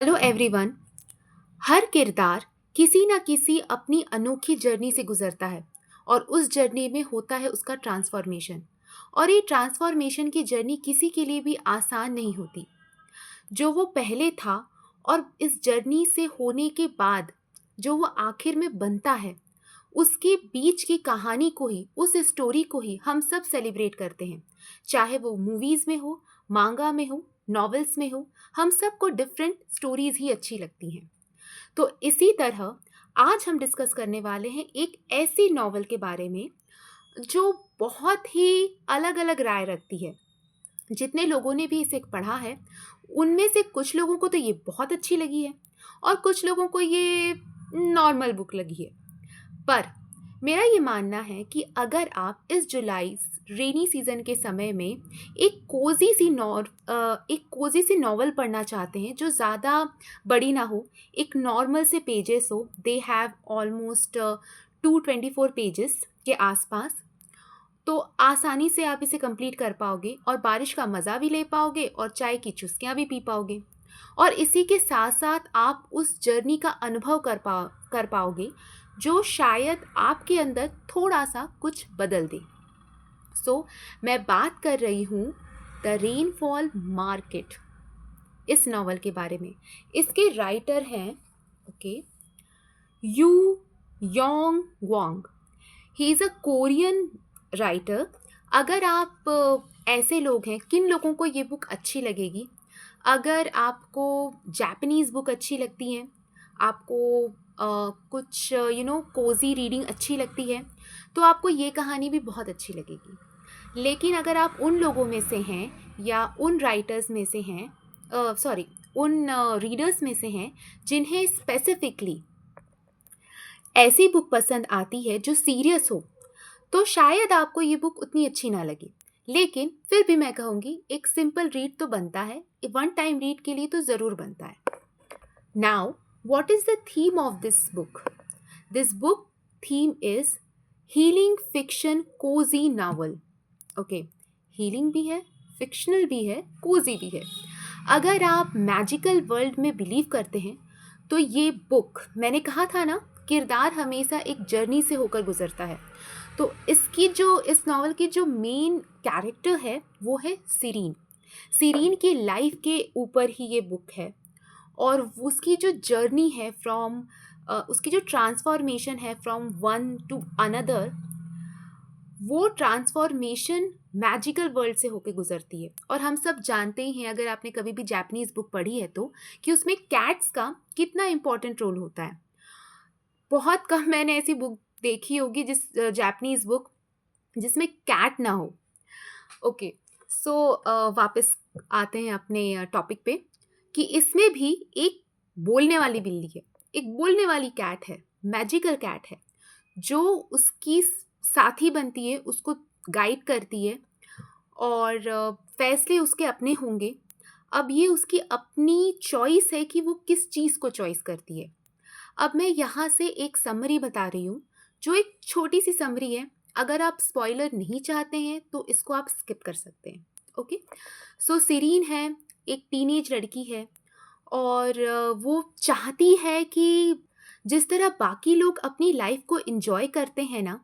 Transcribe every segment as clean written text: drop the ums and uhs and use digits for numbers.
Hello everyone. हर किरदार किसी ना किसी अपनी अनोखी जर्नी से गुजरता है और उस जर्नी में होता है उसका ट्रांसफॉर्मेशन। और ये ट्रांसफॉर्मेशन की जर्नी किसी के लिए भी आसान नहीं होती। जो वो पहले था और इस जर्नी से होने के बाद जो वो आखिर में बनता है, उसके बीच की कहानी को ही, उस स्टोरी को ही हम सब सेलिब्रेट करते हैं। चाहे वो मूवीज़ में हो, मांगा में हो, नॉवेल्स में हो, हम सबको डिफरेंट स्टोरीज ही अच्छी लगती हैं। तो इसी तरह आज हम डिस्कस करने वाले हैं एक ऐसी नॉवल के बारे में जो बहुत ही अलग अलग राय रखती है। जितने लोगों ने भी इसे पढ़ा है, उनमें से कुछ लोगों को तो ये बहुत अच्छी लगी है और कुछ लोगों को ये नॉर्मल बुक लगी है। पर मेरा ये मानना है कि अगर आप इस जुलाई रेनी सीजन के समय में एक कोजी सी नॉवल पढ़ना चाहते हैं जो ज़्यादा बड़ी ना हो, एक नॉर्मल से पेजेस हो, दे हैव ऑलमोस्ट 224 पेजेस के आसपास, तो आसानी से आप इसे कंप्लीट कर पाओगे और बारिश का मज़ा भी ले पाओगे और चाय की चुस्कियाँ भी पी पाओगे। और इसी के साथ साथ आप उस जर्नी का अनुभव कर पाओगे जो शायद आपके अंदर थोड़ा सा कुछ बदल दे। मैं बात कर रही हूँ द रेनफॉल मार्केट, इस नॉवल के बारे में। इसके राइटर हैं you Yong Wang. He is a Korean writer. अगर आप ऐसे लोग हैं, किन लोगों को ये बुक अच्छी लगेगी? अगर आपको जापानीज़ बुक अच्छी लगती हैं, आपको कुछ कोज़ी रीडिंग अच्छी लगती है, तो आपको ये कहानी भी बहुत अच्छी लगेगी। लेकिन अगर आप उन लोगों में से हैं या उन राइटर्स में से हैं, सॉरी, उन रीडर्स में से हैं जिन्हें स्पेसिफिकली ऐसी बुक पसंद आती है जो सीरियस हो, तो शायद आपको ये बुक उतनी अच्छी ना लगे। लेकिन फिर भी मैं कहूँगी एक सिंपल रीड तो बनता है, वन टाइम रीड के लिए तो ज़रूर बनता है। Now what is the theme of this book? This book theme is healing fiction cosy novel. Okay, healing भी है, फिक्शनल भी है, कोजी भी है। अगर आप मैजिकल वर्ल्ड में बिलीव करते हैं तो ये बुक, मैंने कहा था ना, किरदार हमेशा एक जर्नी से होकर गुजरता है। तो इस नॉवल की जो मेन कैरेक्टर है वो है सिरीन। सिरीन की लाइफ के ऊपर ही ये बुक है। और उसकी जो जर्नी है उसकी जो ट्रांसफॉर्मेशन है फ्रॉम वन टू अनदर, वो ट्रांसफॉर्मेशन मैजिकल वर्ल्ड से होके गुजरती है। और हम सब जानते ही हैं, अगर आपने कभी भी जापानीज़ बुक पढ़ी है तो, कि उसमें कैट्स का कितना इम्पोर्टेंट रोल होता है। बहुत कम मैंने ऐसी बुक देखी होगी जापानीज़ बुक जिसमें कैट ना हो। ओके, सो वापस आते हैं अपने टॉपिक पे, कि इसमें भी एक बोलने वाली बिल्ली है, एक बोलने वाली कैट है, मैजिकल कैट है, जो उसकी साथी बनती है, उसको गाइड करती है और फैसले उसके अपने होंगे। अब ये उसकी अपनी चॉइस है कि वो किस चीज़ को चॉइस करती है। अब मैं यहाँ से एक समरी बता रही हूँ, जो एक छोटी सी समरी है। अगर आप स्पॉइलर नहीं चाहते हैं तो इसको आप स्किप कर सकते हैं। ओके, सो सिरीन है, एक टीनेज लड़की है और वो चाहती है कि जिस तरह बाकी लोग अपनी लाइफ को एंजॉय करते हैं ना,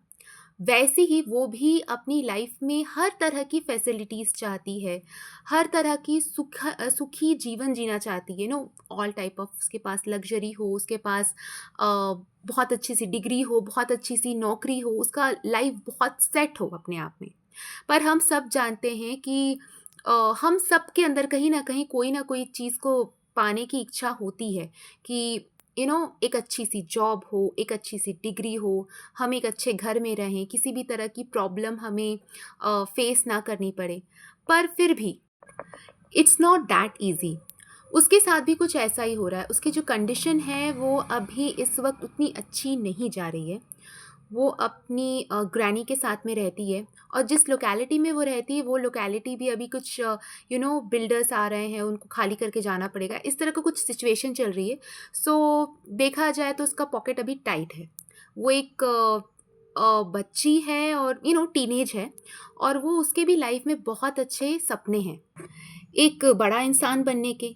वैसे ही वो भी अपनी लाइफ में हर तरह की फैसिलिटीज़ चाहती है, हर तरह की सुखी जीवन जीना चाहती है। ऑल टाइप ऑफ, उसके पास लग्जरी हो, उसके पास बहुत अच्छी सी डिग्री हो, बहुत अच्छी सी नौकरी हो, उसका लाइफ बहुत सेट हो अपने आप में। पर हम सब जानते हैं कि हम सब के अंदर कहीं ना कोई चीज़ को पाने की इच्छा होती है कि एक अच्छी सी जॉब हो, एक अच्छी सी डिग्री हो, हम एक अच्छे घर में रहें, किसी भी तरह की प्रॉब्लम हमें फेस ना करनी पड़े। पर फिर भी इट्स नॉट दैट ईज़ी। उसके साथ भी कुछ ऐसा ही हो रहा है। उसकी जो कंडीशन है वो अभी इस वक्त उतनी अच्छी नहीं जा रही है। वो अपनी ग्रैनी के साथ में रहती है और जिस लोकेलिटी में वो रहती है, वो लोकेलिटी भी अभी कुछ बिल्डर्स आ रहे हैं, उनको खाली करके जाना पड़ेगा, इस तरह का कुछ सिचुएशन चल रही है। देखा जाए तो उसका पॉकेट अभी टाइट है। वो एक बच्ची है और टीनेज है, और वो उसके भी लाइफ में बहुत अच्छे सपने हैं, एक बड़ा इंसान बनने के,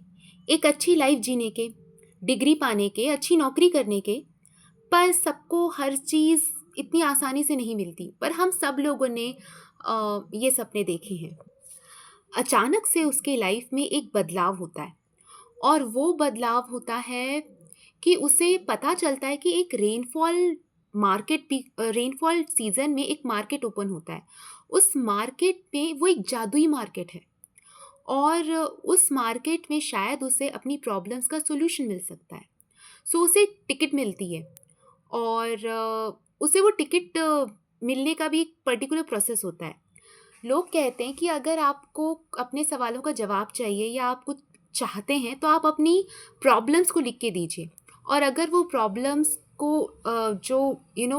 एक अच्छी लाइफ जीने के, डिग्री पाने के, अच्छी नौकरी करने के। पर सबको हर चीज़ इतनी आसानी से नहीं मिलती, पर हम सब लोगों ने ये सपने देखे हैं। अचानक से उसके लाइफ में एक बदलाव होता है, और वो बदलाव होता है कि उसे पता चलता है कि एक रेनफॉल सीजन में एक मार्केट ओपन होता है। उस मार्केट में वो एक जादुई मार्केट है, और उस मार्केट में शायद उसे अपनी प्रॉब्लम्स का सॉल्यूशन मिल सकता है। सो उसे टिकट मिलती है, और उसे वो टिकट मिलने का भी एक पर्टिकुलर प्रोसेस होता है। लोग कहते हैं कि अगर आपको अपने सवालों का जवाब चाहिए या आप कुछ चाहते हैं, तो आप अपनी प्रॉब्लम्स को लिख के दीजिए। और अगर वो प्रॉब्लम्स को जो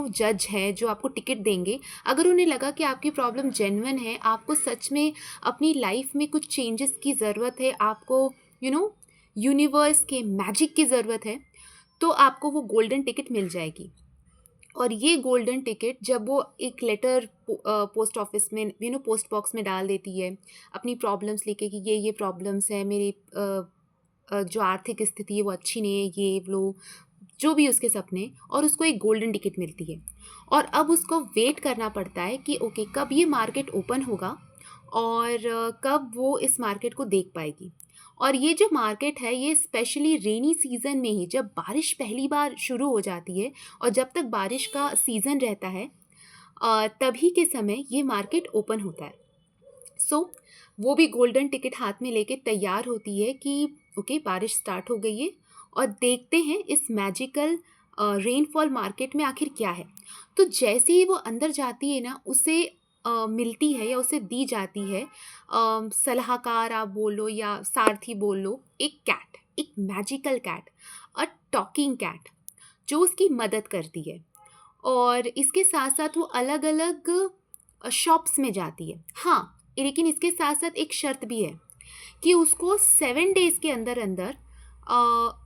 जज है, जो आपको टिकट देंगे, अगर उन्हें लगा कि आपकी प्रॉब्लम जेन्युइन है, आपको सच में अपनी लाइफ में कुछ चेंजेस की ज़रूरत है, आपको यूनिवर्स के मैजिक की ज़रूरत है, तो आपको वो गोल्डन टिकट मिल जाएगी। और ये गोल्डन टिकट जब वो एक लेटर पोस्ट ऑफिस में पोस्ट बॉक्स में डाल देती है, अपनी प्रॉब्लम्स लेके कि ये प्रॉब्लम्स है मेरी, जो आर्थिक स्थिति है वो अच्छी नहीं है, ये वो जो भी उसके सपने, और उसको एक गोल्डन टिकट मिलती है। और अब उसको वेट करना पड़ता है कि ओके, कब ये मार्केट ओपन होगा, और कब वो इस मार्केट को देख पाएगी। और ये जो मार्केट है, ये स्पेशली रेनी सीज़न में ही, जब बारिश पहली बार शुरू हो जाती है और जब तक बारिश का सीज़न रहता है, तभी के समय ये मार्केट ओपन होता है। सो वो भी गोल्डन टिकट हाथ में लेके तैयार होती है कि ओके, बारिश स्टार्ट हो गई है, और देखते हैं इस मैजिकल रेनफॉल मार्केट में आखिर क्या है। तो जैसे ही वो अंदर जाती है ना, उसे मिलती है या उसे दी जाती है, सलाहकार आप बोल लो या सारथी बोल लो, एक कैट, एक magical cat, a talking cat, जो उसकी मदद करती है। और इसके साथ साथ वो अलग अलग शॉप्स में जाती है। हाँ, लेकिन इसके साथ साथ एक शर्त भी है कि उसको 7 डेज़ के अंदर अंदर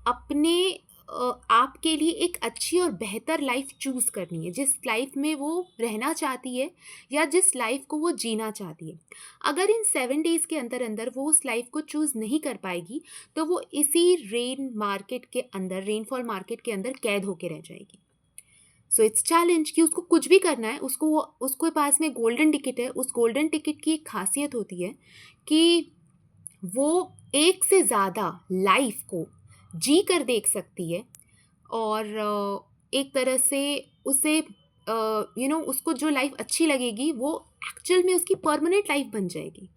अपने आप के लिए एक अच्छी और बेहतर लाइफ चूज़ करनी है, जिस लाइफ में वो रहना चाहती है या जिस लाइफ को वो जीना चाहती है। अगर इन 7 डेज़ के अंदर अंदर वो उस लाइफ को चूज़ नहीं कर पाएगी, तो वो इसी रेनफॉल मार्केट के अंदर कैद होके रह जाएगी। सो इट्स चैलेंज कि उसको कुछ भी करना है, उसके पास में गोल्डन टिकट है। उस गोल्डन टिकट की एक खासियत होती है कि वो एक से ज़्यादा लाइफ को जी कर देख सकती है, और एक तरह से उसे उसको जो लाइफ अच्छी लगेगी, वो एक्चुअल में उसकी परमानेंट लाइफ बन जाएगी।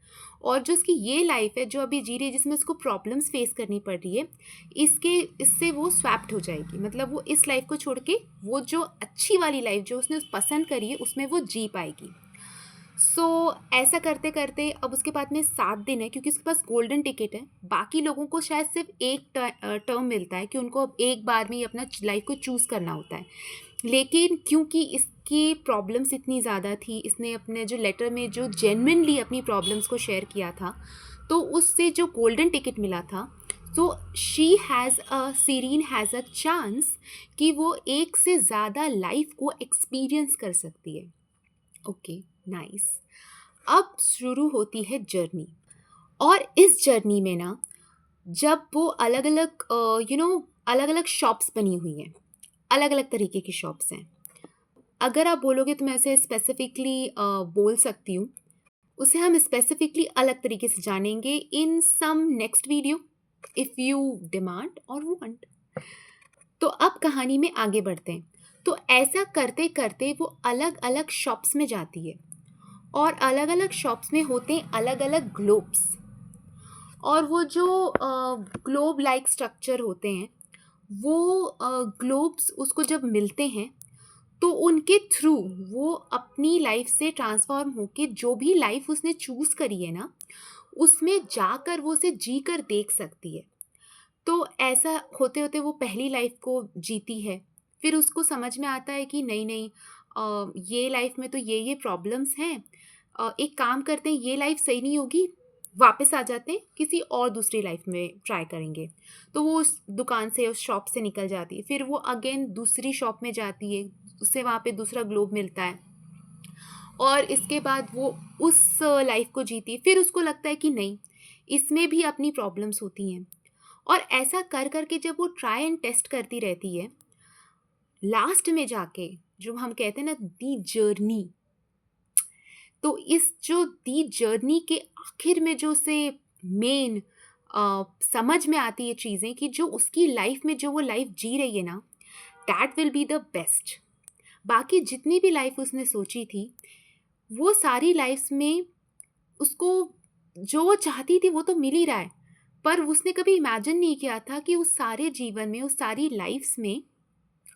और जो उसकी ये लाइफ है जो अभी जी रही है, जिसमें उसको प्रॉब्लम्स फेस करनी पड़ रही है, इससे वो स्वैप्ड हो जाएगी। मतलब वो इस लाइफ को छोड़ के वो जो अच्छी वाली लाइफ जो उसने पसंद करी है, उसमें वो जी पाएगी। सो ऐसा करते करते अब उसके पास में 7 दिन है, क्योंकि उसके पास गोल्डन टिकट है। बाकी लोगों को शायद सिर्फ एक टर्म मिलता है कि उनको अब एक बार में ही अपना लाइफ को चूज़ करना होता है। लेकिन क्योंकि इसकी प्रॉब्लम्स इतनी ज़्यादा थी, इसने अपने जो लेटर में जो जेन्युइनली अपनी प्रॉब्लम्स को शेयर किया था, तो उससे जो गोल्डन टिकट मिला था, तो सीरीन हैज़ अ चांस कि वो एक से ज़्यादा लाइफ को एक्सपीरियंस कर सकती है। Okay, nice. अब शुरू होती है जर्नी। और इस जर्नी में ना, जब वो अलग अलग अलग अलग शॉप्स बनी हुई हैं, अलग अलग तरीके की शॉप्स हैं। अगर आप बोलोगे तो मैं ऐसे स्पेसिफिकली बोल सकती हूँ, उसे हम स्पेसिफिकली अलग तरीके से जानेंगे in some next video, if you demand और वांट। तो अब कहानी में आगे बढ़ते हैं। तो ऐसा करते करते वो अलग अलग शॉप्स में जाती है, और अलग अलग शॉप्स में होते हैं अलग अलग ग्लोब्स। और वो जो ग्लोब लाइक स्ट्रक्चर होते हैं, वो ग्लोब्स उसको जब मिलते हैं, तो उनके थ्रू वो अपनी लाइफ से ट्रांसफॉर्म होके जो भी लाइफ उसने चूज़ करी है ना, उसमें जाकर वो उसे जी कर देख सकती है। तो ऐसा होते होते वो पहली लाइफ को जीती है। फिर उसको समझ में आता है कि नहीं नहीं, ये लाइफ में तो ये प्रॉब्लम्स हैं, एक काम करते हैं, ये लाइफ सही नहीं होगी, वापस आ जाते हैं, किसी और दूसरी लाइफ में ट्राई करेंगे। तो वो उस दुकान से, उस शॉप से निकल जाती है। फिर वो अगेन दूसरी शॉप में जाती है, उससे वहाँ पे दूसरा ग्लोब मिलता है, और इसके बाद वो उस लाइफ को जीती है। फिर उसको लगता है कि नहीं, इसमें भी अपनी प्रॉब्लम्स होती हैं, और ऐसा कर कर के जब वो ट्राई एंड टेस्ट करती रहती है, लास्ट में जाके जो हम कहते हैं ना दी जर्नी, तो इस जो दी जर्नी के आखिर में जो उसे मेन समझ में आती है चीज़ें कि जो उसकी लाइफ में जो वो लाइफ जी रही है ना, that will be the best. बाकी जितनी भी लाइफ उसने सोची थी, वो सारी लाइफ्स में उसको जो वो चाहती थी वो तो मिल ही रहा है, पर उसने कभी इमेजिन नहीं किया था कि उस सारे जीवन में, उस सारी लाइफ्स में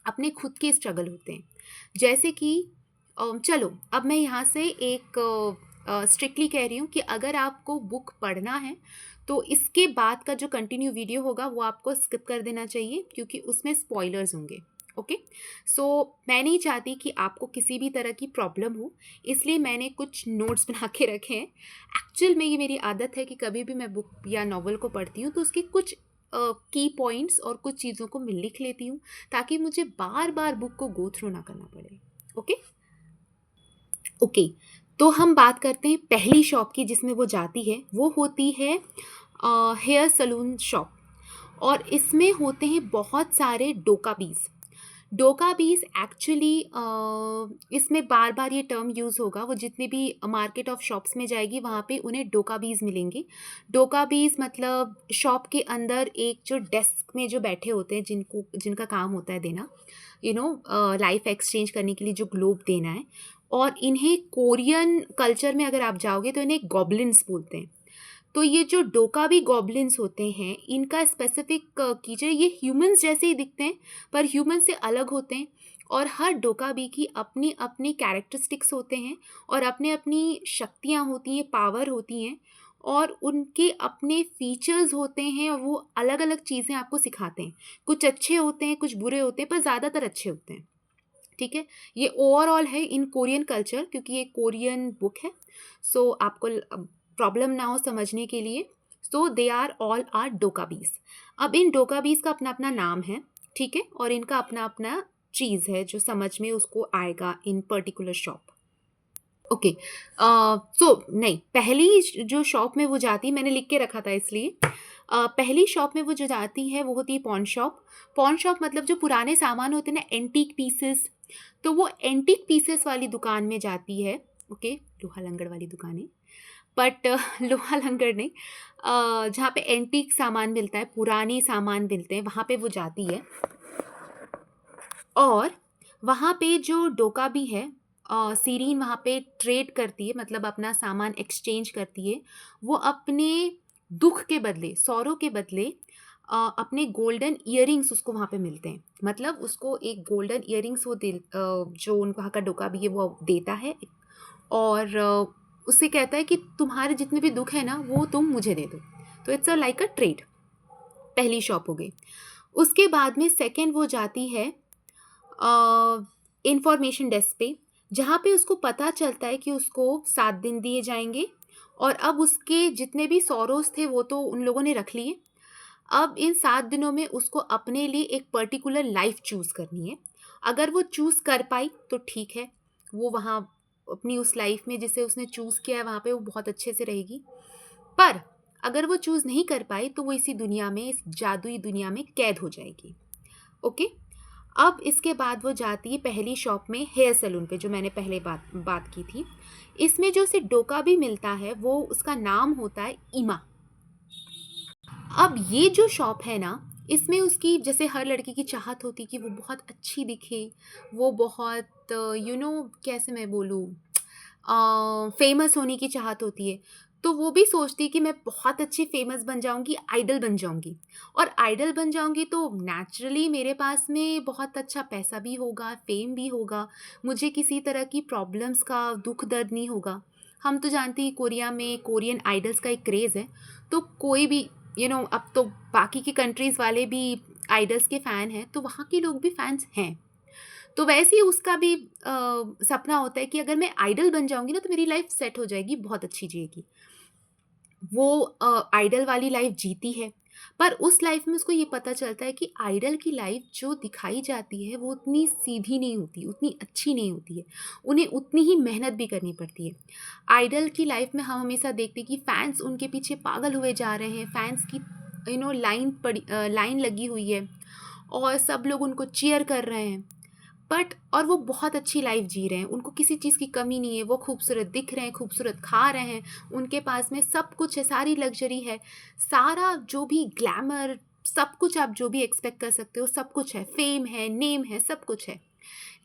अपने खुद के स्ट्रगल होते हैं। जैसे कि चलो अब मैं यहाँ से एक स्ट्रिक्टली कह रही हूँ कि अगर आपको बुक पढ़ना है तो इसके बाद का जो कंटिन्यू वीडियो होगा वो आपको स्किप कर देना चाहिए, क्योंकि उसमें स्पॉयलर्स होंगे। ओके, सो मैं नहीं चाहती कि आपको किसी भी तरह की प्रॉब्लम हो, इसलिए मैंने कुछ नोट्स बना के रखे हैं। एक्चुअल में ये मेरी आदत है कि कभी भी मैं बुक या नॉवल को पढ़ती हूँ तो उसकी कुछ की पॉइंट्स और कुछ चीज़ों को मैं लिख लेती हूँ, ताकि मुझे बार बार बुक को गो थ्रू ना करना पड़े। ओके ओके, तो हम बात करते हैं पहली शॉप की जिसमें वो जाती है। वो होती है हेयर सलून शॉप, और इसमें होते हैं बहुत सारे डोकाबीज। डोकाबीज एक्चुअली इसमें बार बार ये टर्म यूज़ होगा, वो जितने भी मार्केट ऑफ शॉप्स में जाएगी वहाँ पे उन्हें डोकाबीज मिलेंगे। डोकाबीज मतलब शॉप के अंदर एक जो डेस्क में जो बैठे होते हैं, जिनका काम होता है देना, लाइफ एक्सचेंज करने के लिए जो ग्लोब देना है। और इन्हें कोरियन कल्चर में अगर आप जाओगे तो इन्हें गॉबलिन्स बोलते हैं। तो ये जो डोकाबी गॉबलिन्स होते हैं, इनका स्पेसिफिक कीजिए, ये ह्यूमंस जैसे ही दिखते हैं पर ह्यूमन से अलग होते हैं। और हर डोकाबी की अपनी अपनी कैरेक्टरिस्टिक्स होते हैं, और अपने अपनी शक्तियाँ होती हैं, पावर होती हैं, और उनके अपने फीचर्स होते हैं, और वो अलग अलग चीज़ें आपको सिखाते हैं। कुछ अच्छे होते हैं, कुछ बुरे होते हैं, पर ज़्यादातर अच्छे होते हैं। ठीक है, ये ओवरऑल है इन कोरियन कल्चर, क्योंकि ये कोरियन बुक है। सो आपको प्रॉब्लम ना हो समझने के लिए। सो दे आर ऑल आर डोकाबीज। अब इन डोकाबीज का अपना अपना नाम है, ठीक है, और इनका अपना अपना चीज़ है जो समझ में उसको आएगा इन पर्टिकुलर शॉप। ओके, सो नहीं, पहली जो शॉप में वो जाती, मैंने लिख के रखा था इसलिए। पहली शॉप में वो जो जाती है वो होती है पॉन शॉप। पॉन शॉप मतलब जो पुराने सामान होते हैं ना, एंटीक पीसेस, तो वो एंटीक पीसेस वाली दुकान में जाती है। ओके, लोहा लंगड़ वाली दुकान है, बट लोहा लंगड़ नहीं, जहाँ पे एंटीक सामान मिलता है, पुराने सामान मिलते हैं, वहाँ पे वो जाती है। और वहाँ पे जो डोका भी है, सीरीन वहाँ पे ट्रेड करती है, मतलब अपना सामान एक्सचेंज करती है। वो अपने दुख के बदले, सौरों के बदले अपने गोल्डन ईयरिंग्स उसको वहाँ पे मिलते हैं। मतलब उसको एक गोल्डन ईयरिंग्स वो जो उनको वहाँ का डोका भी है वो देता है, और उससे कहता है कि तुम्हारे जितने भी दुख है ना वो तुम मुझे दे दो। तो it's a like a trade. पहली शॉप हो गई। उसके बाद में सेकंड वो जाती है इंफॉर्मेशन डेस्क पे, जहाँ पे उसको पता चलता है कि उसको 7 दिन दिए जाएंगे, और अब उसके जितने भी सॉरोज थे वो तो उन लोगों ने रख लिए। अब इन 7 दिनों में उसको अपने लिए एक पर्टिकुलर लाइफ चूज़ करनी है। अगर वो चूज़ कर पाई तो ठीक है, वो वहाँ अपनी उस लाइफ में जिसे उसने चूज़ किया है वहाँ पे वो बहुत अच्छे से रहेगी। पर अगर वो चूज़ नहीं कर पाई तो वो इसी दुनिया में, इस जादुई दुनिया में कैद हो जाएगी। ओके, अब इसके बाद वो जाती है पहली शॉप में, हेयर सैलून पे, जो मैंने पहले बात की थी। इसमें जो उसे डोका भी मिलता है वो उसका नाम होता है ईमा। अब ये जो शॉप है ना, इसमें उसकी जैसे हर लड़की की चाहत होती कि वो बहुत अच्छी दिखे, वो बहुत कैसे मैं बोलूँ, फेमस होने की चाहत होती है। तो वो भी सोचती है कि मैं बहुत अच्छी फेमस बन जाऊंगी, आइडल बन जाऊंगी। और आइडल बन जाऊंगी तो नेचुरली मेरे पास में बहुत अच्छा पैसा भी होगा, फेम भी होगा, मुझे किसी तरह की प्रॉब्लम्स का दुख दर्द नहीं होगा। हम तो जानते हैं कोरिया में कोरियन आइडल्स का एक क्रेज़ है। तो कोई भी अब तो बाकी की कंट्रीज़ वाले भी आइडल्स के फ़ैन हैं, तो वहाँ के लोग भी फैंस हैं। तो वैसे ही उसका भी सपना होता है कि अगर मैं आइडल बन जाऊंगी ना तो मेरी लाइफ सेट हो जाएगी, बहुत अच्छी जिएगी। वो आइडल वाली लाइफ जीती है, पर उस लाइफ में उसको ये पता चलता है कि आइडल की लाइफ जो दिखाई जाती है वो उतनी सीधी नहीं होती, उतनी अच्छी नहीं होती है, उन्हें उतनी ही मेहनत भी करनी पड़ती है। आइडल की लाइफ में हम हमेशा देखते हैं कि फैंस उनके पीछे पागल हुए जा रहे हैं, फैंस की लाइन लगी हुई है और सब लोग उनको चीयर कर रहे हैं, बट और वो बहुत अच्छी लाइफ जी रहे हैं, उनको किसी चीज़ की कमी नहीं है, वो खूबसूरत दिख रहे हैं, खूबसूरत खा रहे हैं, उनके पास में सब कुछ है, सारी लग्जरी है, सारा जो भी ग्लैमर, सब कुछ आप जो भी एक्सपेक्ट कर सकते हो सब कुछ है, फेम है, नेम है, सब कुछ है।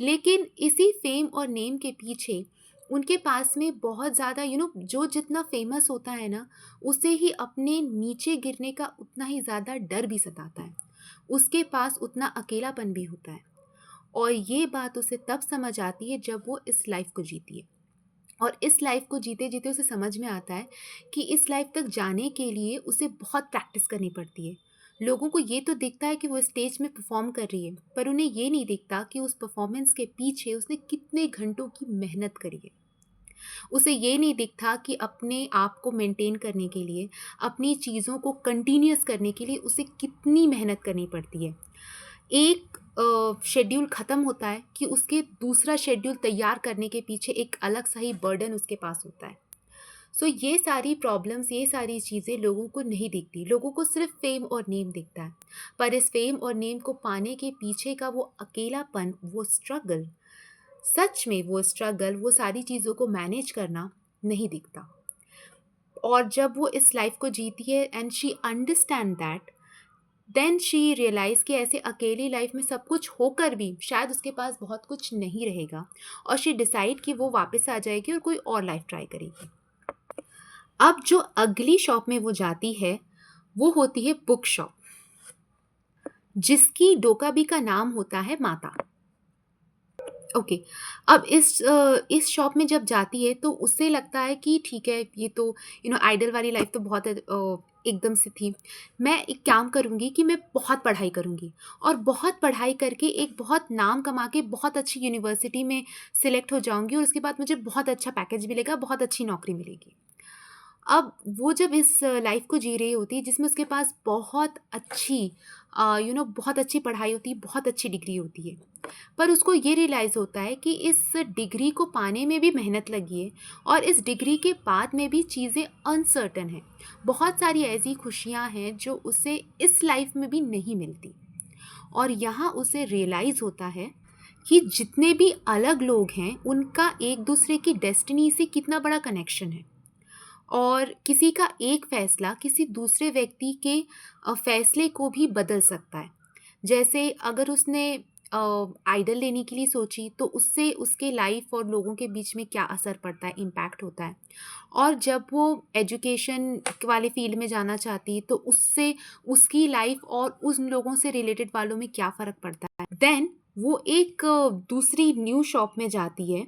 लेकिन इसी फेम और नेम के पीछे उनके पास में बहुत ज़्यादा जो जितना फेमस होता है ना, उसे ही अपने नीचे गिरने का उतना ही ज़्यादा डर भी सताता है, उसके पास उतना अकेलापन भी होता है। और ये बात उसे तब समझ आती है जब वो इस लाइफ को जीती है, और इस लाइफ को जीते जीते उसे समझ में आता है कि इस लाइफ तक जाने के लिए उसे बहुत प्रैक्टिस करनी पड़ती है। लोगों को ये तो दिखता है कि वो स्टेज में परफॉर्म कर रही है, पर उन्हें ये नहीं दिखता कि उस परफॉर्मेंस के पीछे उसने कितने घंटों की मेहनत करी है। उसे ये नहीं दिखता कि अपने आप को मेंटेन करने के लिए, अपनी चीज़ों को कंटिन्यूअस करने के लिए उसे कितनी मेहनत करनी पड़ती है। एक शेड्यूल ख़त्म होता है कि उसके दूसरा शेड्यूल तैयार करने के पीछे एक अलग सा ही बर्डन उसके पास होता है। सो ये सारी प्रॉब्लम्स, ये सारी चीज़ें लोगों को नहीं दिखती, लोगों को सिर्फ फेम और नेम दिखता है। पर इस फेम और नेम को पाने के पीछे का वो अकेलापन, वो स्ट्रगल, सच में वो स्ट्रगल, वो सारी चीज़ों को मैनेज करना नहीं दिखता। और जब वो इस लाइफ को जीती है and she understand that, then she realise कि ऐसे अकेली लाइफ में सब कुछ होकर भी शायद उसके पास बहुत कुछ नहीं रहेगा, और शी डिसाइड कि वो वापस आ जाएगी और कोई और लाइफ ट्राई करेगी। अब जो अगली शॉप में वो जाती है वो होती है बुक शॉप, जिसकी डोकाबी का नाम होता है माता। ओके। अब इस शॉप में जब जाती है तो उससे लगता है कि ठीक है, ये तो आइडल वाली लाइफ तो बहुत एकदम से थी। मैं एक काम करूँगी कि मैं बहुत पढ़ाई करूँगी, और बहुत पढ़ाई करके एक बहुत नाम कमा के बहुत अच्छी यूनिवर्सिटी में सिलेक्ट हो जाऊँगी, और उसके बाद मुझे बहुत अच्छा पैकेज मिलेगा, बहुत अच्छी नौकरी मिलेगी। अब वो जब इस लाइफ को जी रही होती है जिसमें उसके पास बहुत अच्छी बहुत अच्छी पढ़ाई होती है, बहुत अच्छी डिग्री होती है, पर उसको ये रियलाइज़ होता है कि इस डिग्री को पाने में भी मेहनत लगी है, और इस डिग्री के बाद में भी चीज़ें अनसर्टन हैं। बहुत सारी ऐसी खुशियाँ हैं जो उसे इस लाइफ में भी नहीं मिलती, और यहाँ उसे रियलाइज़ होता है कि जितने भी अलग लोग हैं उनका एक दूसरे की डेस्टिनी से कितना बड़ा कनेक्शन है, और किसी का एक फ़ैसला किसी दूसरे व्यक्ति के फ़ैसले को भी बदल सकता है। जैसे अगर उसने आइडल लेने के लिए सोची तो उससे उसके लाइफ और लोगों के बीच में क्या असर पड़ता है, इम्पैक्ट होता है। और जब वो एजुकेशन वाले फ़ील्ड में जाना चाहती तो उससे उसकी लाइफ और उन लोगों से रिलेटेड वालों में क्या फ़र्क पड़ता है। देन वो एक दूसरी न्यू शॉप में जाती है,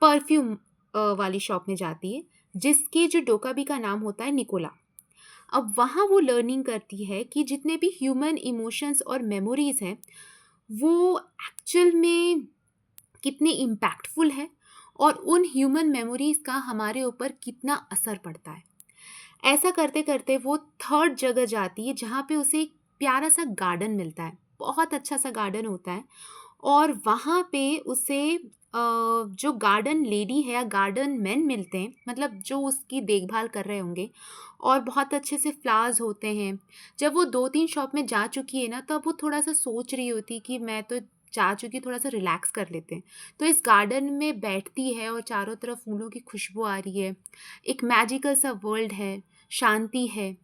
परफ्यूम वाली शॉप में जाती है, जिसके जो डोकाबी का नाम होता है निकोला। अब वहाँ वो लर्निंग करती है कि जितने भी ह्यूमन इमोशंस और मेमोरीज़ हैं, वो एक्चुअल में कितने इम्पैक्टफुल है, और उन ह्यूमन मेमोरीज़ का हमारे ऊपर कितना असर पड़ता है। ऐसा करते करते वो थर्ड जगह जाती है जहाँ पे उसे एक प्यारा सा गार्डन मिलता है, बहुत अच्छा सा गार्डन होता है, और वहाँ पे उसे जो गार्डन लेडी है या गार्डन मैन मिलते हैं, मतलब जो उसकी देखभाल कर रहे होंगे, और बहुत अच्छे से फ्लावर्स होते हैं। जब वो 2-3 शॉप में जा चुकी है ना, तब वो थोड़ा-सा सोच रही होती कि मैं तो जा चुकी, थोड़ा-सा रिलैक्स कर लेते हैं। तो इस गार्डन में बैठती है और चारों तरफ फूलों की खुशबू आ रही है, एक मैजिकल सा वर्ल्ड है, शांति है,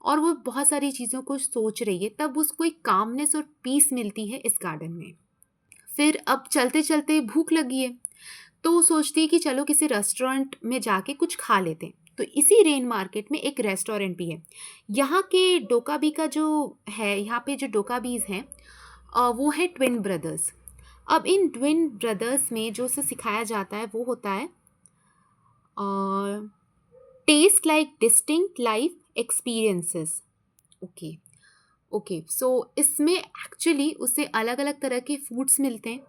और वो बहुत सारी चीज़ों को सोच रही है। तब उसको एक कामनेस और पीस मिलती है इस गार्डन में। फिर अब चलते-चलते भूख लगी है, तो वो सोचती है कि चलो किसी रेस्टोरेंट में जाके कुछ खा लेते हैं। तो इसी रेन मार्केट में एक रेस्टोरेंट भी है। यहाँ के डोकाबी का जो है, यहाँ पे जो डोकाबीज़ हैं वो है ट्विन ब्रदर्स। अब इन ट्विन ब्रदर्स में जो उसे सिखाया जाता है वो होता है test like distinct life experiences. Okay. Okay, so इसमें एक्चुअली उसे अलग अलग तरह के फूड्स मिलते हैं,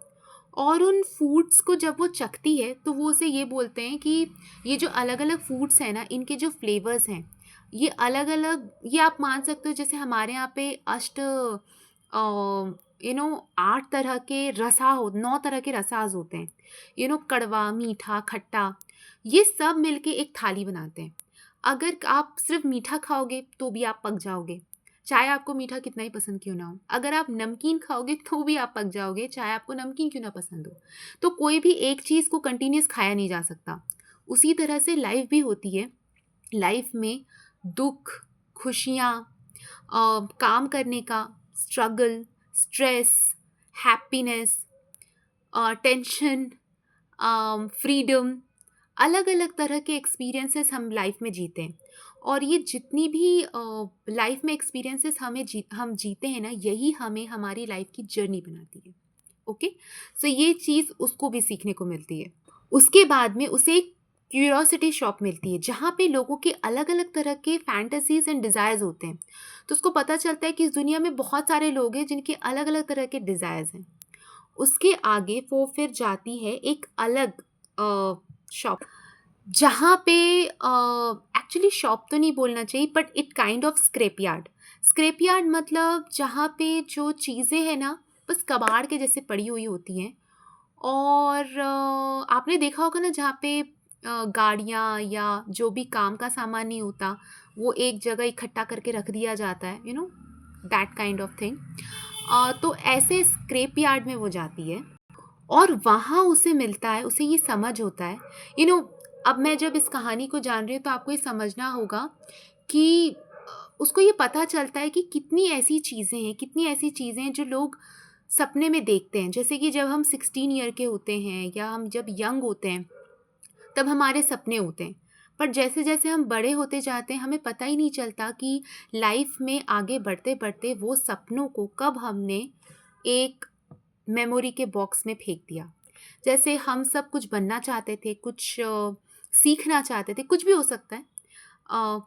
और उन फूड्स को जब वो चखती है तो वो उसे ये बोलते हैं कि ये जो अलग अलग फूड्स हैं ना, इनके जो फ्लेवर्स हैं, ये अलग अलग, ये आप मान सकते हो जैसे हमारे यहाँ पे 8 तरह के 9 तरह के रसाज होते हैं, कड़वा, मीठा, खट्टा, ये सब मिलके एक थाली बनाते हैं। अगर आप सिर्फ मीठा खाओगे तो भी आप पक जाओगे, चाहे आपको मीठा कितना ही पसंद क्यों ना हो। अगर आप नमकीन खाओगे तो भी आप पक जाओगे, चाहे आपको नमकीन क्यों ना पसंद हो। तो कोई भी एक चीज़ को कंटिन्यूअस खाया नहीं जा सकता। उसी तरह से लाइफ भी होती है। लाइफ में दुख, खुशियाँ, काम करने का struggle, stress, happiness, tension, freedom, अलग अलग तरह के एक्सपीरियंसेस हम लाइफ में जीते हैं। और ये जितनी भी लाइफ में एक्सपीरियंसेस हम जीते हैं ना, यही हमें हमारी लाइफ की जर्नी बनाती है। ओके, सो ये चीज़ उसको भी सीखने को मिलती है। उसके बाद में उसे एक क्यूरियोसिटी शॉप मिलती है जहाँ पे लोगों के अलग अलग तरह के फैंटेसीज एंड डिज़ायर्स होते हैं। तो उसको पता चलता है कि इस दुनिया में बहुत सारे लोग हैं जिनके अलग अलग तरह के डिज़ायर्स हैं। उसके आगे वो फिर जाती है एक अलग शॉप, जहाँ पे एक्चुअली शॉप तो नहीं बोलना चाहिए, but it kind of scrap yard. Scrap yard मतलब जहाँ पे जो चीज़ें हैं ना, बस कबाड़ के जैसे पड़ी हुई होती हैं। और आपने देखा होगा ना, जहाँ पे गाड़ियाँ या जो भी काम का सामान नहीं होता, वो एक जगह इकट्ठा करके रख दिया जाता है, you know, that kind of thing. तो ऐसे स्क्रैप यार्ड में वो जाती है और वहाँ उसे मिलता है, उसे ये समझ होता है, यू नो। अब मैं जब इस कहानी को जान रही हूँ तो आपको ये समझना होगा कि उसको ये पता चलता है कि कितनी ऐसी चीज़ें हैं, कितनी ऐसी चीज़ें हैं जो लोग सपने में देखते हैं। जैसे कि जब हम 16 ईयर के होते हैं या हम जब यंग होते हैं, तब हमारे सपने होते हैं। पर जैसे जैसे हम बड़े होते जाते हैं, हमें पता ही नहीं चलता कि लाइफ में आगे बढ़ते बढ़ते वो सपनों को कब हमने एक मेमोरी के बॉक्स में फेंक दिया। जैसे हम सब कुछ बनना चाहते थे, कुछ सीखना चाहते थे, कुछ भी हो सकता है।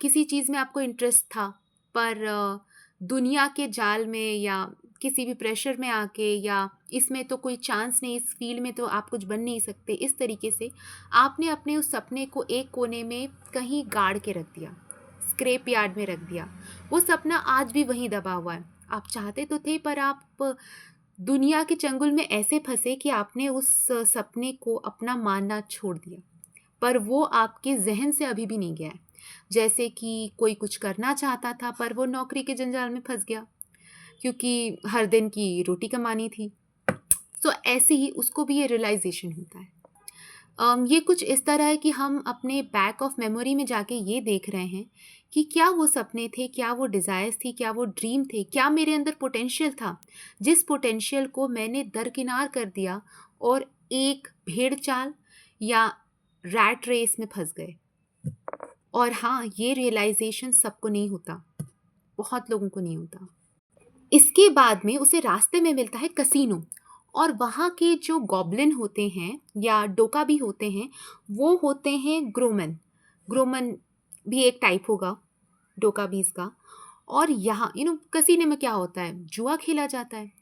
किसी चीज़ में आपको इंटरेस्ट था, पर दुनिया के जाल में या किसी भी प्रेशर में आके, या इसमें तो कोई चांस नहीं, इस फील्ड में तो आप कुछ बन नहीं सकते, इस तरीके से आपने अपने उस सपने को एक कोने में कहीं गाड़ के रख दिया, स्क्रैप यार्ड में रख दिया। वो सपना आज भी वहीं दबा हुआ है। आप चाहते तो थे, पर आप दुनिया के चंगुल में ऐसे फंसे कि आपने उस सपने को अपना मानना छोड़ दिया, पर वो आपके ज़हन से अभी भी नहीं गया है। जैसे कि कोई कुछ करना चाहता था, पर वो नौकरी के जंजाल में फंस गया, क्योंकि हर दिन की रोटी कमानी थी। तो ऐसे ही उसको भी ये रियलाइजेशन होता है। ये कुछ इस तरह है कि हम अपने बैक ऑफ मेमोरी में जाके ये देख रहे हैं कि क्या वो सपने थे, क्या वो डिज़ायर्स थी, क्या वो ड्रीम थे, क्या मेरे अंदर पोटेंशियल था, जिस पोटेंशियल को मैंने दरकिनार कर दिया और एक भेड़ चाल या रैट रेस में फंस गए। और हाँ, ये रियलाइजेशन सबको नहीं होता, बहुत लोगों को नहीं होता। इसके बाद में उसे रास्ते में मिलता है कसीनो, और वहाँ के जो गॉब्लिन होते हैं या डोका भी होते हैं, वो होते हैं ग्रोमन। ग्रोमन भी एक टाइप होगा डोका बीज का। और यहाँ कसीने में क्या होता है, जुआ खेला जाता है।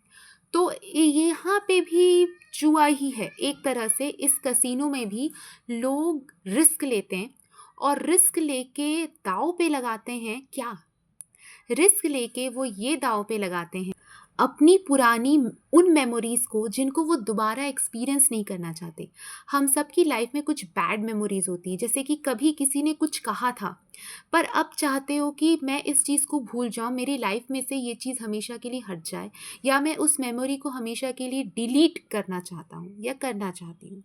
तो यहाँ पे भी जुआ ही है एक तरह से। इस कसीनो में भी लोग रिस्क लेते हैं, और रिस्क लेके दाव पे लगाते हैं क्या, रिस्क लेके वो ये दांव पे लगाते हैं अपनी पुरानी उन मेमोरीज़ को जिनको वो दोबारा एक्सपीरियंस नहीं करना चाहते। हम सबकी लाइफ में कुछ बैड मेमोरीज़ होती हैं, जैसे कि कभी किसी ने कुछ कहा था, पर अब चाहते हो कि मैं इस चीज़ को भूल जाऊँ, मेरी लाइफ में से ये चीज़ हमेशा के लिए हट जाए, या मैं उस मेमोरी को हमेशा के लिए डिलीट करना चाहता हूँ या करना चाहती हूँ,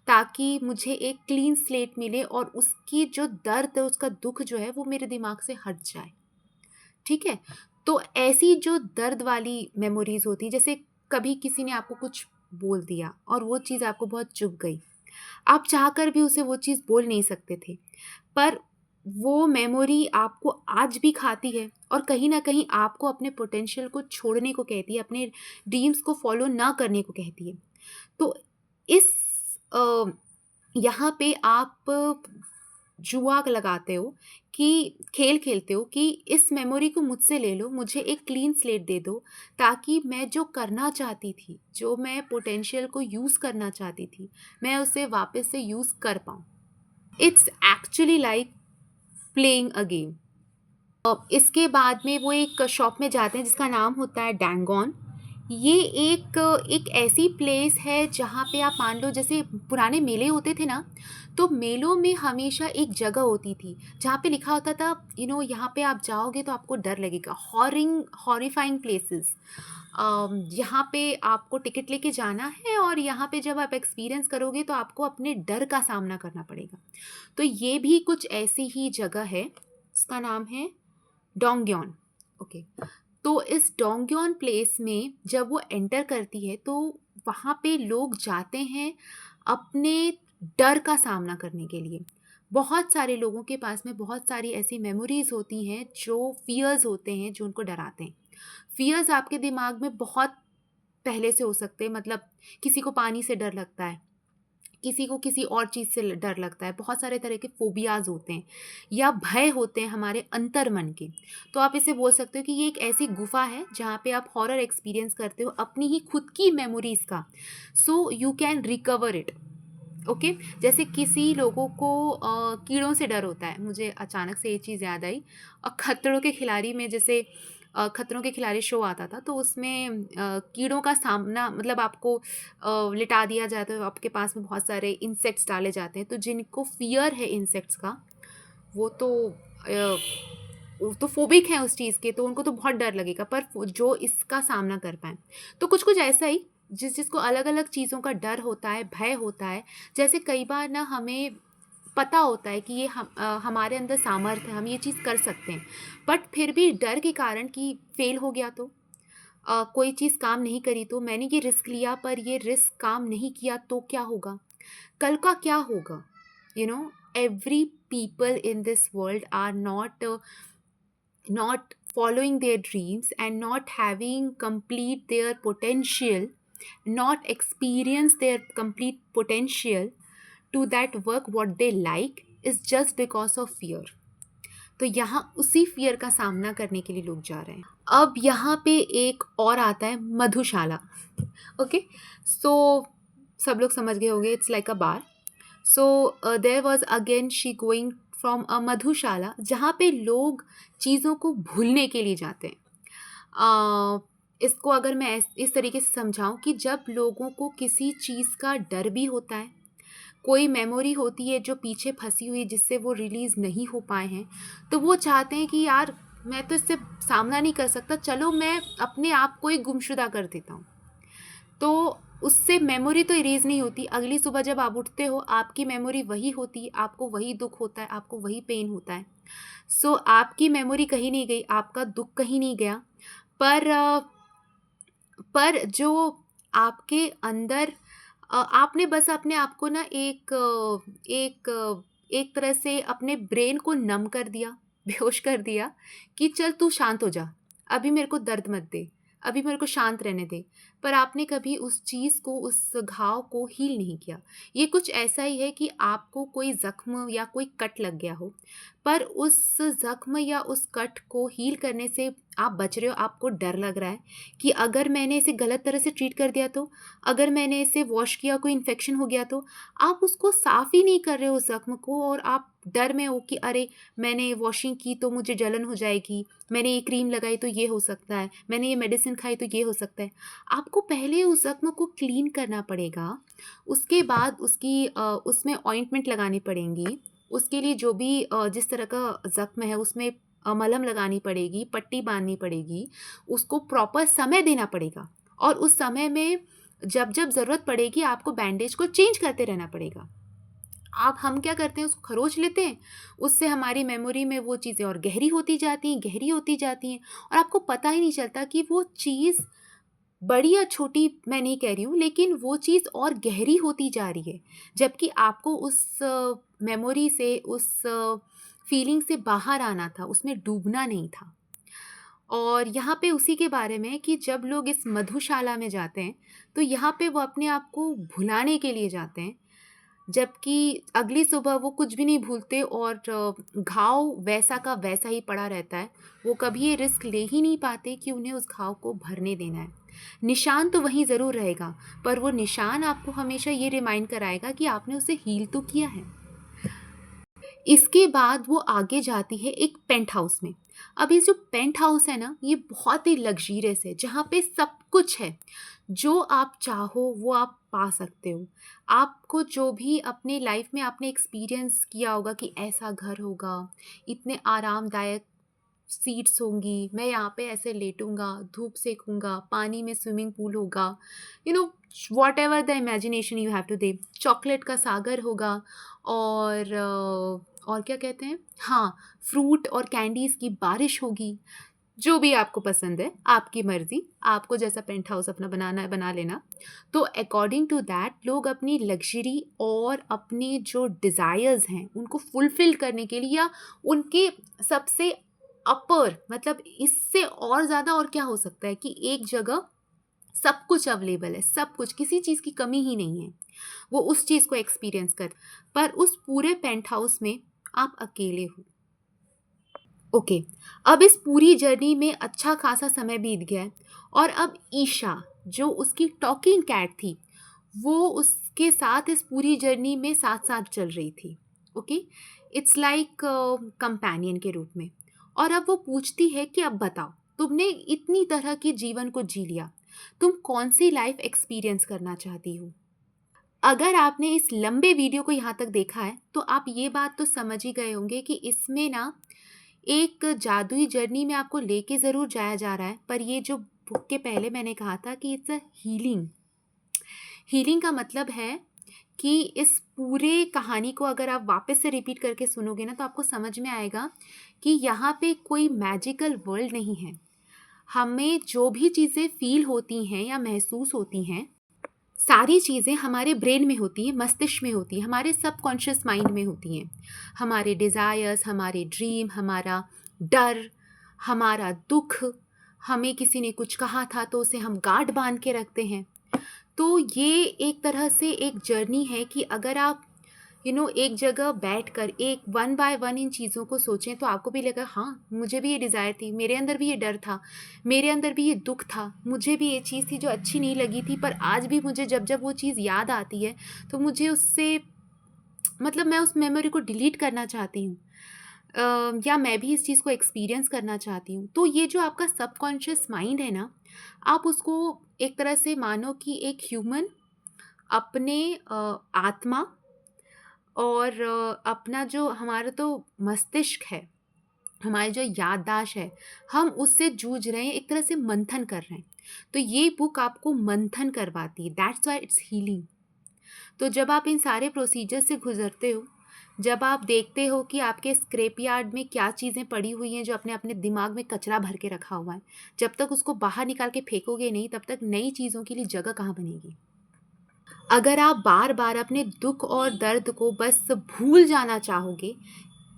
ताकि मुझे एक क्लीन स्लेट मिले और उसकी जो दर्द है, उसका दुख जो है, वो मेरे दिमाग से हट जाए। ठीक है? तो ऐसी जो दर्द वाली मेमोरीज़ होती हैं, जैसे कभी किसी ने आपको कुछ बोल दिया और वो चीज़ आपको बहुत चुभ गई। आप चाहकर भी उसे वो चीज़ बोल नहीं सकते थे, पर वो मेमोरी आपको आज भी खाती है और कहीं न कहीं आपको अपने पोटेंशियल को छोड़ने को कहती है, अपने ड्रीम्स को फ़ॉलो ना करने को कहती है। तो इस अ, यहाँ पे आप जुआ लगाते हो, कि खेल खेलते हो कि इस मेमोरी को मुझसे ले लो, मुझे एक क्लीन स्लेट दे दो, ताकि मैं जो करना चाहती थी, जो मैं पोटेंशियल को यूज़ करना चाहती थी, मैं उसे वापस से यूज़ कर पाऊँ। It's actually like playing a game. इसके बाद में वो एक शॉप में जाते हैं जिसका नाम होता है डैंगॉन। ये एक एक ऐसी प्लेस है जहाँ पे आप मान लो जैसे पुराने मेले होते थे ना, तो मेलों में हमेशा एक जगह होती थी जहाँ पे लिखा होता था, यहाँ पे आप जाओगे तो आपको डर लगेगा, हॉरिफाइंग प्लेसेस। यहाँ पे आपको टिकट लेके जाना है और यहाँ पे जब आप एक्सपीरियंस करोगे तो आपको अपने डर का सामना करना पड़ेगा। तो ये भी कुछ ऐसी ही जगह है, इसका नाम है डोंगयॉन। ओके। तो इस डोंगयॉन प्लेस में जब वो एंटर करती है तो वहाँ पे लोग जाते हैं अपने डर का सामना करने के लिए। बहुत सारे लोगों के पास में बहुत सारी ऐसी मेमोरीज होती हैं जो फियर्स होते हैं जो उनको डराते हैं। फियर्स आपके दिमाग में बहुत पहले से हो सकते हैं, मतलब किसी को पानी से डर लगता है, किसी को किसी और चीज़ से डर लगता है, बहुत सारे तरह के फोबियाज़ होते हैं या भय होते हैं हमारे अंतर्मन के। तो आप इसे बोल सकते हो कि ये एक ऐसी गुफा है जहाँ पे आप हॉरर एक्सपीरियंस करते हो अपनी ही खुद की मेमोरीज़ का, so you can recover it. Okay. जैसे किसी लोगों को कीड़ों से डर होता है, मुझे अचानक से ये चीज़ याद आई। खतरों के खिलाड़ी में जैसे खतरों के खिलाड़ी शो आता था तो उसमें कीड़ों का सामना, मतलब आपको लिटा दिया जाता है, आपके पास में बहुत सारे इंसेक्ट्स डाले जाते हैं, तो जिनको फियर है इंसेक्ट्स का वो तो फोबिक हैं उस चीज़ के, तो उनको तो बहुत डर लगेगा, पर जो इसका सामना कर पाए। तो कुछ कुछ ऐसा ही जिसको अलग अलग चीज़ों का डर होता है, भय होता है। जैसे कई बार ना हमें पता होता है कि ये हमारे अंदर सामर्थ्य है, हम ये चीज़ कर सकते हैं, बट फिर भी डर के कारण कि फेल हो गया तो कोई चीज़ काम नहीं करी तो मैंने ये रिस्क लिया पर ये रिस्क काम नहीं किया तो क्या होगा, कल का क्या होगा। Every people in this world are not following their dreams and not having complete their potential, not experience their complete potential to that work what they like is just because of fear. तो यहाँ उसी fear का सामना करने के लिए लोग जा रहे हैं। अब यहाँ पे एक और आता है मधुशाला। ओके। सो सब लोग समझ गए होंगे, it's like a bar. So there was again she going from a मधुशाला जहाँ पे लोग चीज़ों को भूलने के लिए जाते हैं। इसको अगर मैं इस तरीके से समझाऊं कि जब लोगों को किसी चीज़ का डर भी होता है, कोई मेमोरी होती है जो पीछे फंसी हुई जिससे वो रिलीज़ नहीं हो पाए हैं, तो वो चाहते हैं कि यार मैं तो इससे सामना नहीं कर सकता, चलो मैं अपने आप को ही गुमशुदा कर देता हूँ। तो उससे मेमोरी तो इरेज़ नहीं होती, अगली सुबह जब आप उठते हो आपकी मेमोरी वही होती है, आपको वही दुख होता है, आपको वही पेन होता है। सो आपकी मेमोरी कहीं नहीं गई, आपका दुख कहीं नहीं गया, पर जो आपके अंदर आपने बस अपने आप को ना एक तरह से अपने ब्रेन को नम कर दिया, बेहोश कर दिया कि चल तू शांत हो जा, अभी मेरे को दर्द मत दे, अभी मेरे को शांत रहने दे। पर आपने कभी उस चीज़ को, उस घाव को हील नहीं किया। ये कुछ ऐसा ही है कि आपको कोई ज़ख्म या कोई कट लग गया हो, पर उस ज़ख्म या उस कट को हील करने से आप बच रहे हो, आपको डर लग रहा है कि अगर मैंने इसे गलत तरह से ट्रीट कर दिया तो, अगर मैंने इसे वॉश किया कोई इन्फेक्शन हो गया तो, आप उसको साफ़ ही नहीं कर रहे हो उस ज़ख्म को, और आप डर में हो कि अरे मैंने वॉशिंग की तो मुझे जलन हो जाएगी, मैंने ये क्रीम लगाई तो ये हो सकता है, मैंने ये मेडिसिन खाई तो ये हो सकता है। आपको पहले उस ज़ख्म को क्लीन करना पड़ेगा, उसके बाद उसमें ऑइंटमेंट लगानी पड़ेंगी, उसके लिए जो भी जिस तरह का ज़ख्म है उसमें मलहम लगानी पड़ेगी, पट्टी बांधनी पड़ेगी, उसको प्रॉपर समय देना पड़ेगा, और उस समय में जब जब ज़रूरत पड़ेगी आपको बैंडेज को चेंज करते रहना पड़ेगा। हम क्या करते हैं, उसको खरोच लेते हैं, उससे हमारी मेमोरी में वो चीज़ें और गहरी होती जाती हैं, गहरी होती जाती हैं, और आपको पता ही नहीं चलता कि वो चीज़ बड़ी या छोटी मैं नहीं कह रही हूँ, लेकिन वो चीज़ और गहरी होती जा रही है, जबकि आपको उस मेमोरी से, उस फीलिंग से बाहर आना था, उसमें डूबना नहीं था। और यहाँ पे उसी के बारे में है कि जब लोग इस मधुशाला में जाते हैं, तो यहाँ पे वो अपने आप को भुलाने के लिए जाते हैं, जबकि अगली सुबह वो कुछ भी नहीं भूलते और घाव वैसा का वैसा ही पड़ा रहता है। वो कभी ये रिस्क ले ही नहीं पाते कि उन्हें उस घाव को भरने देना है। निशान तो वहीं ज़रूर रहेगा, पर वो निशान आपको हमेशा ये रिमाइंड कराएगा कि आपने उसे हील तो किया है। इसके बाद वो आगे जाती है एक पेंट हाउस में। अब ये जो पेंट हाउस है ना, ये बहुत ही लग्ज़रियस है, जहाँ पे सब कुछ है। जो आप चाहो वो आप पा सकते हो। आपको जो भी अपने लाइफ़ में आपने एक्सपीरियंस किया होगा कि ऐसा घर होगा, इतने आरामदायक सीट्स होंगी, मैं यहाँ पे ऐसे लेटूँगा, धूप सेकूँगा, पानी में स्विमिंग पूल होगा, you know whatever the imagination you have to the, chocolate का सागर होगा और और क्या कहते हैं? हाँ, फ्रूट और कैंडीज़ की बारिश होगी। जो भी आपको पसंद है, आपकी मर्ज़ी, आपको जैसा पेंट हाउस अपना बनाना है, बना लेना। तो अकॉर्डिंग टू दैट लोग अपनी लग्ज़री और अपने जो डिज़ायर्स हैं, उनको फुलफ़िल करने के लिए या उनके सबसे अपर मतलब इससे और ज़्यादा और क्या हो सकता है कि एक जगह सब कुछ अवेलेबल है, सब कुछ, किसी चीज़ की कमी ही नहीं है। वो उस चीज़ को एक्सपीरियंस कर पर उस पूरे पेंट हाउस में आप अकेले हो। ओके, अब इस पूरी जर्नी में अच्छा खासा समय बीत गया है और अब ईशा, जो उसकी टॉकिंग कैट थी, वो उसके साथ इस पूरी जर्नी में साथ-साथ चल रही थी। ओके, इट्स लाइक कंपेनियन के रूप में। और अब वो पूछती है कि अब बताओ, तुमने इतनी तरह के जीवन को जी लिया, तुम कौन-सी लाइफ एक्सपीरियंस करना चाहती हो? अगर आपने इस लंबे वीडियो को यहाँ तक देखा है, तो आप ये बात तो समझ ही गए होंगे कि इसमें ना एक जादुई जर्नी में आपको लेके ज़रूर जाया जा रहा है, पर ये जो बुक के पहले मैंने कहा था कि इट्स अ हीलिंग। हीलिंग का मतलब है कि इस पूरे कहानी को अगर आप वापस से रिपीट करके सुनोगे ना, तो आपको समझ में आएगा कि यहाँ पे कोई मैजिकल वर्ल्ड नहीं है। हमें जो भी चीज़ें फ़ील होती हैं या महसूस होती हैं, सारी चीज़ें हमारे ब्रेन में होती हैं, मस्तिष्क में होती हैं, हमारे सबकॉन्शियस माइंड में होती हैं। हमारे डिज़ायर्स, हमारे ड्रीम, हमारा डर, हमारा दुःख, हमें किसी ने कुछ कहा था तो उसे हम गाँठ बाँध के रखते हैं। तो ये एक तरह से एक जर्नी है कि अगर आप एक जगह बैठकर एक वन बाय वन इन चीज़ों को सोचें, तो आपको भी लगेगा हाँ, मुझे भी ये डिज़ायर थी, मेरे अंदर भी ये डर था, मेरे अंदर भी ये दुःख था, मुझे भी ये चीज़ थी जो अच्छी नहीं लगी थी, पर आज भी मुझे जब वो चीज़ याद आती है, तो मुझे उससे मतलब मैं उस मेमोरी को डिलीट करना चाहती हूँ। या मैं भी इस चीज़ को एक्सपीरियंस करना चाहती हूँ। तो ये जो आपका सबकॉन्शियस माइंड है ना, आप उसको एक तरह से मानो कि एक ह्यूमन अपने आत्मा और अपना जो हमारा तो मस्तिष्क है, हमारी जो याददाश्त है, हम उससे जूझ रहे हैं, एक तरह से मंथन कर रहे हैं। तो ये बुक आपको मंथन करवाती है, दैट्स व्हाई इट्स हीलिंग। तो जब आप इन सारे प्रोसीजर से गुज़रते हो, जब आप देखते हो कि आपके स्क्रैप यार्ड में क्या चीज़ें पड़ी हुई हैं जो आपने अपने दिमाग में कचरा भर के रखा हुआ है, जब तक उसको बाहर निकाल के फेंकोगे नहीं, तब तक नई चीज़ों के लिए जगह कहाँ बनेगी? अगर आप बार-बार अपने दुःख और दर्द को बस भूल जाना चाहोगे,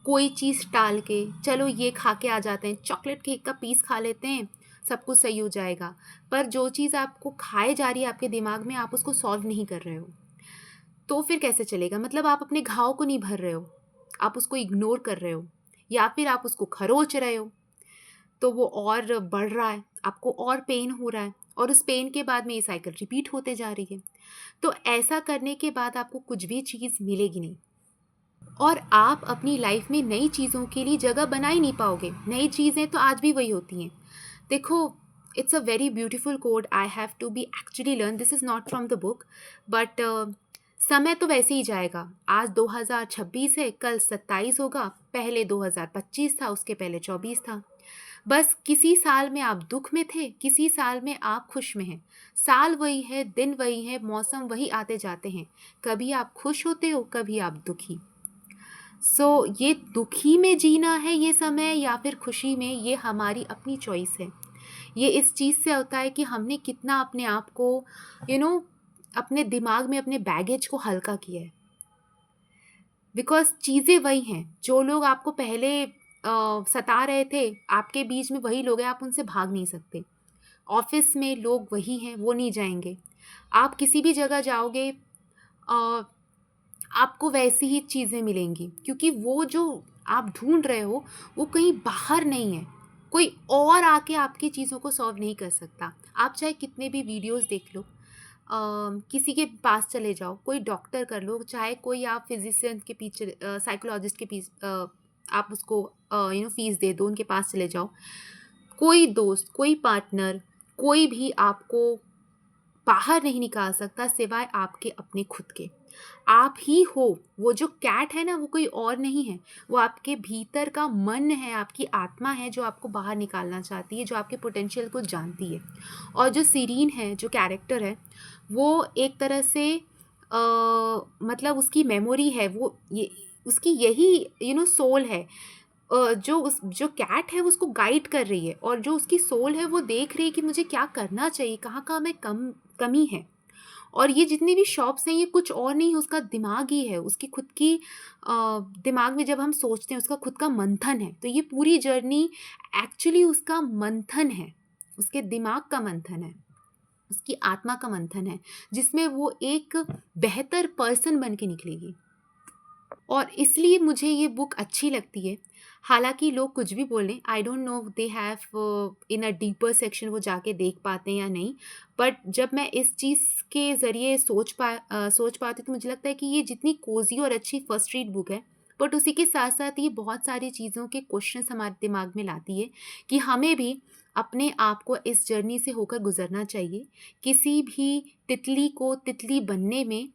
कोई चीज़ टाल के, चलो ये खा के आ जाते हैं, चॉकलेट केक का पीस खा लेते हैं, सब कुछ सही हो जाएगा। पर जो चीज़ आपको खाए जा रही है आपके दिमाग में, आप उसको सॉल्व नहीं कर रहे हो। तो फिर कैसे चलेगा? मतलब आप अपने घाव को नहीं भर रहे हो, आप उसको इग्नोर कर रहे हो या फिर आप उसको खरोच रहे हो, तो वो और बढ़ रहा है, आपको और पेन हो रहा है और उस पेन के बाद में ये साइकिल रिपीट होते जा रही है। तो ऐसा करने के बाद आपको कुछ भी चीज़ मिलेगी नहीं और आप अपनी लाइफ में नई चीज़ों के लिए जगह बना ही नहीं पाओगे। नई चीज़ें तो आज भी वही होती हैं। देखो, it's a very beautiful code I have to be actually learn, this is not from the book, but समय तो वैसे ही जाएगा। आज 2026 है, कल 27 होगा, पहले 2025 था, उसके पहले 24 था। बस किसी साल में आप दुख में थे, किसी साल में आप खुश में हैं। साल वही है, दिन वही है, मौसम वही आते जाते हैं। कभी आप खुश होते हो, कभी आप दुखी। ये दुखी में जीना है ये समय या फिर खुशी में, ये हमारी अपनी चॉइस है। ये इस चीज़ से होता है कि हमने कितना अपने आप को यू you नो अपने दिमाग में अपने बैगेज को हल्का किया है। बिकॉज़ चीज़ें वही हैं, जो लोग आपको पहले सता रहे थे, आपके बीच में वही लोग हैं, आप उनसे भाग नहीं सकते। ऑफ़िस में लोग वही हैं, वो नहीं जाएँगे। आप किसी भी जगह जाओगे, अ, आपको वैसी ही चीज़ें मिलेंगी क्योंकि वो जो आप ढूँढ रहे हो, वो कहीं बाहर नहीं है। कोई और आके आपकी चीज़ों को सॉल्व नहीं कर सकता। आप चाहे कितने भी वीडियोज़ देख लो, किसी के पास चले जाओ, कोई डॉक्टर कर लो, चाहे कोई आप फिज़िशियन के पीछे साइकोलॉजिस्ट के आप उसको फ़ीस दे दो, उनके पास चले जाओ। कोई दोस्त, कोई पार्टनर, कोई भी आपको बाहर नहीं निकाल सकता सिवाय आपके अपने खुद के। आप ही हो। वो जो कैट है ना, वो कोई और नहीं है। वो आपके भीतर का मन है, आपकी आत्मा है जो आपको बाहर निकालना चाहती है, जो आपके पोटेंशियल को जानती है। और जो सीरीन है, जो कैरेक्टर है, वो एक तरह से मतलब उसकी मेमोरी है, वो ये उसकी यही सोल है। जो कैट है वो उसको गाइड कर रही है, और जो उसकी सोल है वो देख रही है कि मुझे क्या करना चाहिए, कहाँ-कहाँ मैं कमी है। और ये जितनी भी शॉप्स हैं, ये कुछ और नहीं है, उसका दिमाग ही है, उसकी खुद की दिमाग में जब हम सोचते हैं, उसका खुद का मंथन है। तो ये पूरी जर्नी एक्चुअली उसका मंथन है, उसके दिमाग का मंथन है, उसकी आत्मा का मंथन है, जिसमें वो एक बेहतर पर्सन बन के निकलेगी। और इसलिए मुझे ये बुक अच्छी लगती है। हालाँकि लोग कुछ भी बोलें, I don't know they have in a deeper section वो जाके देख पाते हैं या नहीं। बट जब मैं इस चीज़ के ज़रिए सोच पाती हूँ, तो मुझे लगता है कि ये जितनी कोज़ी और अच्छी फर्स्ट रीड बुक है, बट उसी के साथ-साथ ये बहुत सारी चीज़ों के क्वेश्चंस हमारे दिमाग में लाती है कि हमें भी अपने आप को इस जर्नी से होकर गुज़रना चाहिए। किसी भी तितली को तितली बनने में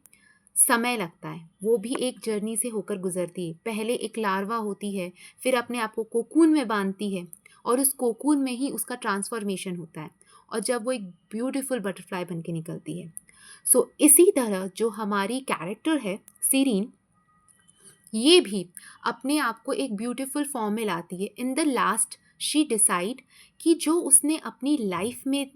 समय लगता है, वो भी एक जर्नी से होकर गुज़रती है। पहले एक लार्वा होती है, फिर अपने आप को कोकून में बाँधती है, और उस कोकून में ही उसका ट्रांसफ़ॉर्मेशन होता है, और जब वो एक ब्यूटीफुल बटरफ्लाई बन के निकलती है। सो इसी तरह जो हमारी कैरेक्टर है सीरीन, ये भी अपने आप को एक ब्यूटीफुल फॉर्म में लाती है। In the last she decide कि जो उसने अपनी लाइफ में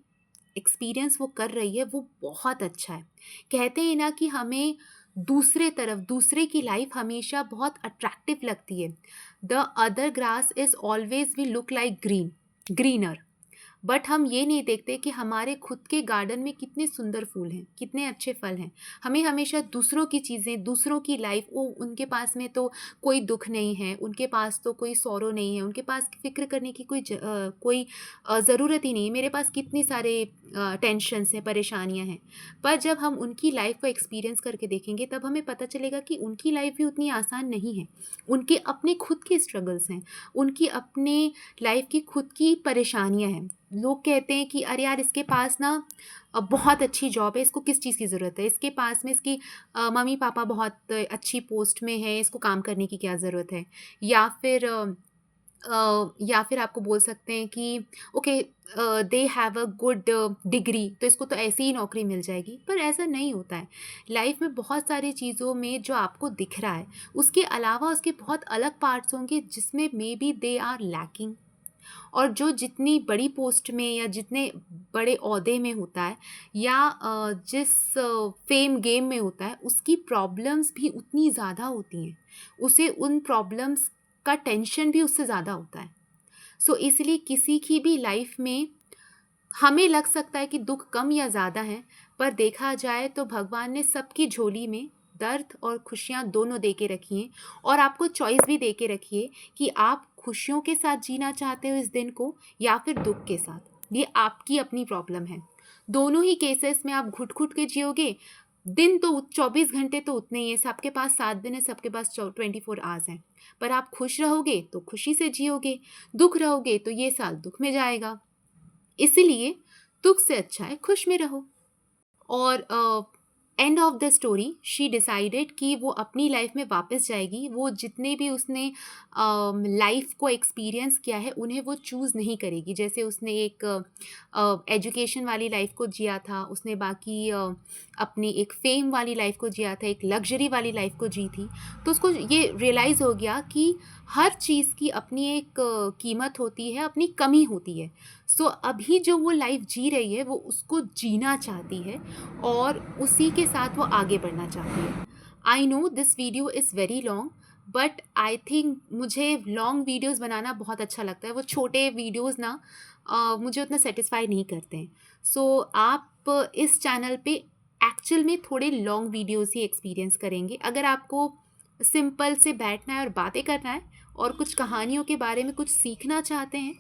एक्सपीरियंस वो कर रही है, वो बहुत अच्छा है। कहते हैं ना कि हमें दूसरे की लाइफ हमेशा बहुत अट्रैक्टिव लगती है। The other grass is always we look like greener. But हम ये नहीं देखते कि हमारे खुद के गार्डन में कितने सुंदर फूल हैं, कितने अच्छे फल हैं। हमें हमेशा दूसरों की चीज़ें, दूसरों की लाइफ, वो उनके पास में तो कोई दुख नहीं है, उनके पास तो कोई सॉरो नहीं है, उनके पास फ़िक्र करने की कोई ज़रूरत ही नहीं है। मेरे पास कितनी सारे टेंशन्स हैं, परेशानियाँ हैं। पर जब हम उनकी लाइफ को एक्सपीरियंस करके देखेंगे, तब हमें पता चलेगा कि उनकी लाइफ भी उतनी आसान नहीं है। उनके अपने खुद के स्ट्रगल्स हैं, उनकी अपने लाइफ की खुद की परेशानियाँ हैं। लोग कहते हैं कि अरे यार, इसके पास ना बहुत अच्छी जॉब है, इसको किस चीज़ की ज़रूरत है, इसके पास में इसकी मम्मी पापा बहुत अच्छी पोस्ट में है, इसको काम करने की क्या ज़रूरत है। या फिर आपको बोल सकते हैं कि okay, they have a good degree, तो इसको तो ऐसे ही नौकरी मिल जाएगी। पर ऐसा नहीं होता है। लाइफ में बहुत सारी चीज़ों में जो आपको दिख रहा है, उसके अलावा उसके बहुत अलग पार्ट्स होंगे जिसमें may be they are lacking. और जो जितनी बड़ी पोस्ट में या जितने बड़े ओहदे में होता है, या जिस फेम गेम में होता है, उसकी प्रॉब्लम्स भी उतनी ज़्यादा होती हैं। उसे उन प्रॉब्लम्स का टेंशन भी उससे ज़्यादा होता है। सो इसलिए किसी की भी लाइफ में हमें लग सकता है कि दुख कम या ज़्यादा है, पर देखा जाए तो भगवान ने सबकी झोली में दर्द और खुशियाँ दोनों दे के रखी हैं, और आपको चॉइस भी दे के रखी है कि आप खुशियों के साथ जीना चाहते हो इस दिन को, या फिर दुख के साथ। ये आपकी अपनी प्रॉब्लम है। दोनों ही केसेस में आप घुट-घुट के जियोगे। दिन तो 24 घंटे तो उतने ही हैं, सबके पास 7 दिन है, सबके पास 24 आवर्स हैं। पर आप खुश रहोगे तो खुशी से जियोगे, दुख रहोगे तो ये साल दुख में जाएगा। इसीलिए दुख से अच्छा है खुश में रहो। और end of the story she decided कि वो अपनी लाइफ में वापस जाएगी। वो जितने भी उसने लाइफ को एक्सपीरियंस किया है, उन्हें वो चूज़ नहीं करेगी। जैसे उसने एक एजुकेशन वाली लाइफ को जिया था, उसने बाकी अपनी एक फेम वाली लाइफ को जिया था, एक लग्जरी वाली लाइफ को जी थी। तो उसको ये रियलाइज़ हो गया कि हर चीज़ की अपनी एक कीमत होती है, अपनी कमी होती है। सो अभी जो वो लाइफ जी रही है, वो उसको जीना चाहती है, और उसी के साथ वो आगे बढ़ना चाहती है। I know this video is very long, but I think मुझे लॉन्ग वीडियोस बनाना बहुत अच्छा लगता है। वो छोटे वीडियोस ना मुझे उतना सेटिस्फाई नहीं करते हैं। सो आप इस चैनल पे एक्चुअल में थोड़े लॉन्ग वीडियोस ही एक्सपीरियंस करेंगे। अगर आपको सिंपल से बैठना है और बातें करना है, और कुछ कहानियों के बारे में कुछ सीखना चाहते हैं,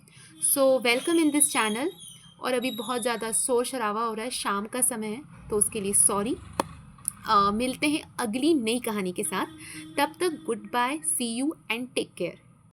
so welcome in this channel. और अभी बहुत ज़्यादा शोर शराबा हो रहा है, शाम का समय है, तो उसके लिए सॉरी। मिलते हैं अगली नई कहानी के साथ। तब तक goodbye, see you and take care.